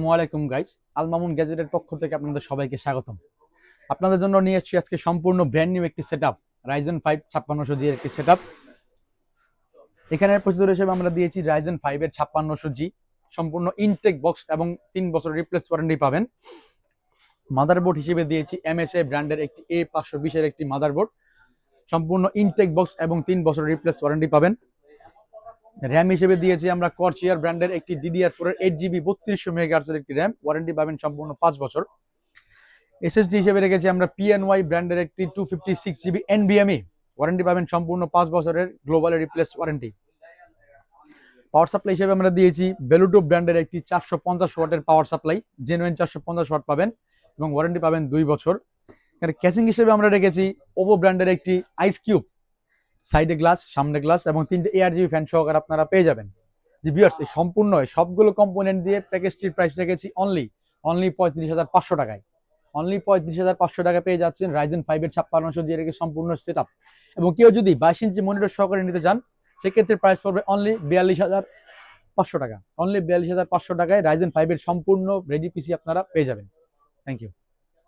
আসসালামু আলাইকুম গাইস, আল মামুন গ্যাজেটের পক্ষ থেকে আপনাদের সবাইকে স্বাগতম। আপনাদের জন্য নিয়ে এসেছি আজকে সম্পূর্ণ ব্র্যান্ড নিউ একটি সেটআপ, রাইজেন 5 5600G এর একটি সেটআপ। এখানে প্রসেসর হিসেবে আমরা দিয়েছি রাইজেন 5 এর 5600G, সম্পূর্ণ ইনটেক বক্স এবং 3 বছর রিপ্লেস ওয়ারেন্টি পাবেন। মাদারবোর্ড হিসেবে দিয়েছি এমএসএ ব্র্যান্ডের একটি A520 এর একটি মাদারবোর্ড, সম্পূর্ণ ইনটেক বক্স এবং 3 বছর রিপ্লেস ওয়ারেন্টি পাবেন। র্যাম হিসেবে দিয়েছি আমরা কর্চিয়ার ব্র্যান্ডের একটি DDR4 এর 8GB 3200 মেগাহার্টজের একটি র্যাম, ওয়ারেন্টি পাবেন সম্পূর্ণ 5 বছর। এসএসডি হিসেবে রেখেছি আমরা PNY ব্র্যান্ডের একটি 256GB NVMe, ওয়ারেন্টি পাবেন সম্পূর্ণ 5 বছরের global replace warranty. Power supply হিসেবে আমরা দিয়েছি বেলুটো ব্র্যান্ডের একটি 450 ওয়াটের পাওয়ার সাপ্লাই, জেনুইন 450 ওয়াট পাবেন এবং ওয়ারেন্টি পাবেন 2 বছর। এখানে ক্যাচিং হিসেবে আমরা রেখেছি ওভো ব্র্যান্ডের একটি আইস কিউব, সাইডে গ্লাস, সামনে গ্লাস এবং 3টে ARGB ফ্যান সহকারে আপনারা পেয়ে যাবেন। জি ভিউয়ার্স, এই সম্পূর্ণ সবগুলো কম্পোনেন্ট দিয়ে প্যাকেজটির প্রাইস রেখেছি অনলি 35,500 টাকায়। অনলি 35,500 টাকা পেয়ে যাচ্ছেন রাইজেন 5 এর 5600G এর সম্পূর্ণ সেটআপ। এবং কেউ যদি 22 ইঞ্চি মনিটর সহকারে নিতে চান, সেক্ষেত্রে প্রাইস পড়বে অনলি 42,500 টাকা। অনলি 42,500 টাকায় রাইজেন 5 এর সম্পূর্ণ রেডি পিসি আপনারা পেয়ে যাবেন। Thank you.